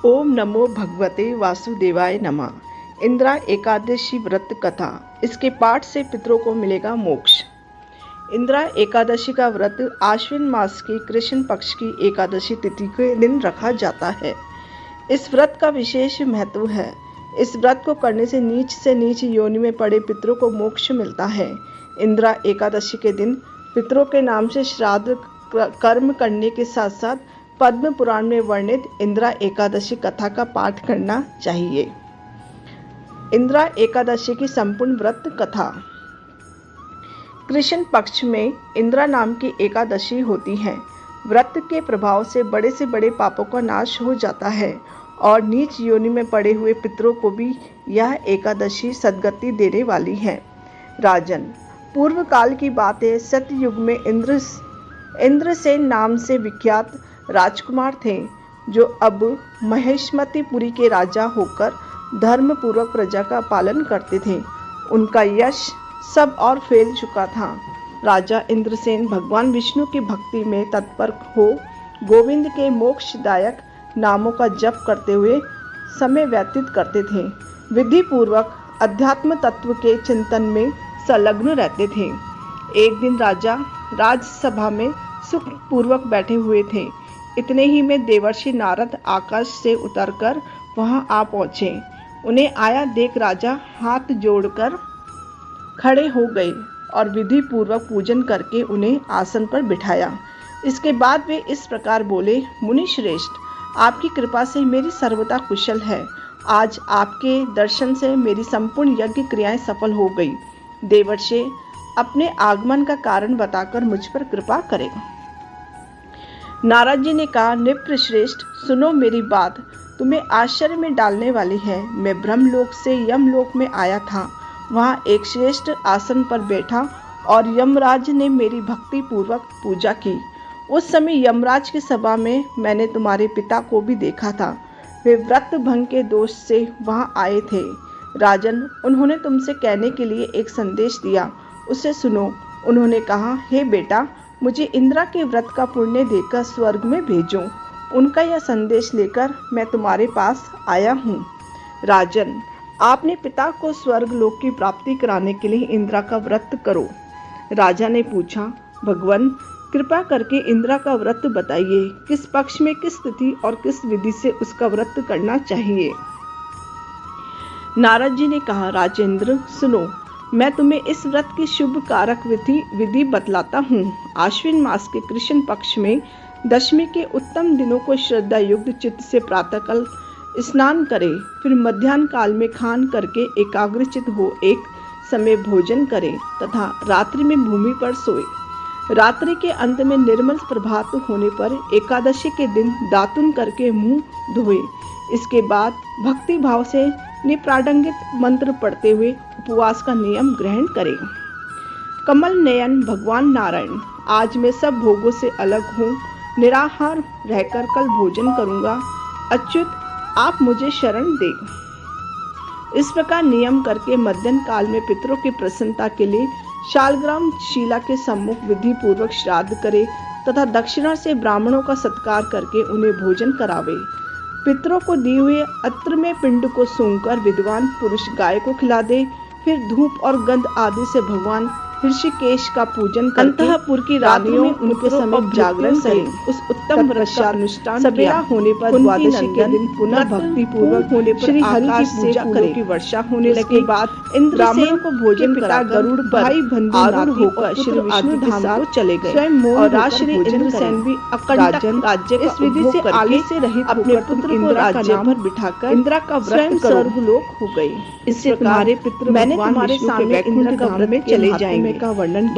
ओम नमो भगवते वासुदेवाय नमः। इंदिरा एकादशी व्रत कथा। इसके पाठ से पितरों को मिलेगा मोक्ष। इंदिरा एकादशी का व्रत आश्विन मास की कृष्ण पक्ष की एकादशी तिथि के दिन रखा जाता है। इस व्रत का विशेष महत्व है। इस व्रत को करने से नीच योनि में पड़े पितरों को मोक्ष मिलता है। इंदिरा एकादशी के दिन पितरों के नाम से श्राद्ध कर्म करने के साथ साथ पद्म पुराण में वर्णित इंदिरा एकादशी कथा का पाठ करना चाहिए। इंदिरा एकादशी की संपूर्ण व्रत कथा। कृष्ण पक्ष में इंदिरा नाम की एकादशी होती है। व्रत के प्रभाव से बड़े पापों का नाश हो जाता है और नीच योनि में पड़े हुए पितरों को भी यह एकादशी सद्गति देने वाली है। राजन, पूर्व काल की बात है। सत्ययुग में इंद्रसेन नाम से विख्यात राजकुमार थे, जो अब महेशमतीपुरी के राजा होकर धर्म पूर्वक प्रजा का पालन करते थे। उनका यश सब और फैल चुका था। राजा इंद्रसेन भगवान विष्णु की भक्ति में तत्पर हो गोविंद के मोक्षदायक नामों का जप करते हुए समय व्यतीत करते थे। विधि पूर्वक अध्यात्म तत्व के चिंतन में संलग्न रहते थे। एक दिन राजा राजसभा में सुख पूर्वक बैठे हुए थे। इतने ही में देवर्षि नारद आकाश से उतरकर वहां आ पहुंचे। उन्हें आया देख राजा हाथ जोड़कर खड़े हो गए और विधि पूर्वक पूजन करके उन्हें आसन पर बिठाया। इसके बाद वे इस प्रकार बोले, मुनि श्रेष्ठ, आपकी कृपा से मेरी सर्वदा कुशल है। आज आपके दर्शन से मेरी संपूर्ण यज्ञ क्रियाएं सफल हो गई। देवर्षि अपने आगमन का कारण बताकर मुझ पर कृपा करें। नारद जी ने कहा, नृप श्रेष्ठ, सुनो मेरी बात, तुम्हें आश्चर्य में डालने वाली है। मैं ब्रह्मलोक से यमलोक में आया था। वहां एक श्रेष्ठ आसन पर बैठा और यमराज ने मेरी भक्ति पूर्वक पूजा की। उस समय यमराज की सभा में मैंने तुम्हारे पिता को भी देखा था। वे व्रत भंग के दोष से वहां आए थे। राजन, उन्होंने तुमसे कहने के लिए एक संदेश दिया, उसे सुनो। उन्होंने कहा, हे बेटा, मुझे इंदिरा के व्रत का पुण्य देकर स्वर्ग में भेजो। उनका यह संदेश लेकर मैं तुम्हारे पास आया हूँ। राजन, आपने पिता को स्वर्ग लोक की प्राप्ति कराने के लिए इंदिरा का व्रत करो। राजा ने पूछा, भगवान, कृपा करके इंदिरा का व्रत बताइए। किस पक्ष में, किस तिथि और किस विधि से उसका व्रत करना चाहिए। नारद जी ने कहा, राजेंद्र, सुनो, मैं तुम्हें इस व्रत की शुभ कारक विधि बतलाता हूँ। आश्विन मास के कृष्ण पक्ष में दशमी के उत्तम दिनों को श्रद्धा युक्त चित्त से प्रातःकाल स्नान करे। फिर मध्याह्न काल में खान करके एकाग्रचित हो एक समय भोजन करे तथा रात्रि में भूमि पर सोए। रात्रि के अंत में निर्मल प्रभात होने पर एकादशी के दिन दातुन करके मुंह धोए। इसके बाद भक्ति भाव से निप्राडंगित मंत्र पढ़ते हुए उपवास का नियम ग्रहण करें। कमल नयन भगवान नारायण, आज मैं सब भोगों से अलग हूँ। निराहार रहकर कल भोजन करूँगा। अच्युत, आप मुझे शरण दें। इस प्रकार नियम करके मध्याह्न काल में पितरों की प्रसन्नता के लिए शालग्राम शिला के सम्मुख विधि पूर्वक श्राद्ध करे तथा दक्षिणा से ब्राह्मणों का सत्कार करके उन्हें भोजन करावे। पितरों को दिए हुए अत्र में पिंड को सूंघकर विद्वान पुरुष गाय को खिला दे। फिर धूप और गंध आदि से भगवान ऋषिकेश का पूजन करके अंतःपुर की रानियों उनके समीप जागरण करें। उस उत्तम व्रतानुष्ठान सवेरा होने पर द्वादशी के दिन पुनः भक्ति पूर्वक होने पर श्री हरि की पूजा करें की वर्षा होने लगे। बाद इंद्रसेन को भोजन पिता गरुड़ पर भाई बंधु आरूढ़ होकर श्री विष्णु धाम को चले गए और राजश्री इंद्रसेन भी अकंटक राज्य इस विधि से आले से रहित अपने पुत्र को राज्य पर बिठाकर इंदिरा का व्रत स्वर्गलोक हो गए। इससे तुम्हारे पितृ मैंने तुम्हारे सामने इंद्र का व्रत में चले जाएंगे का वर्णन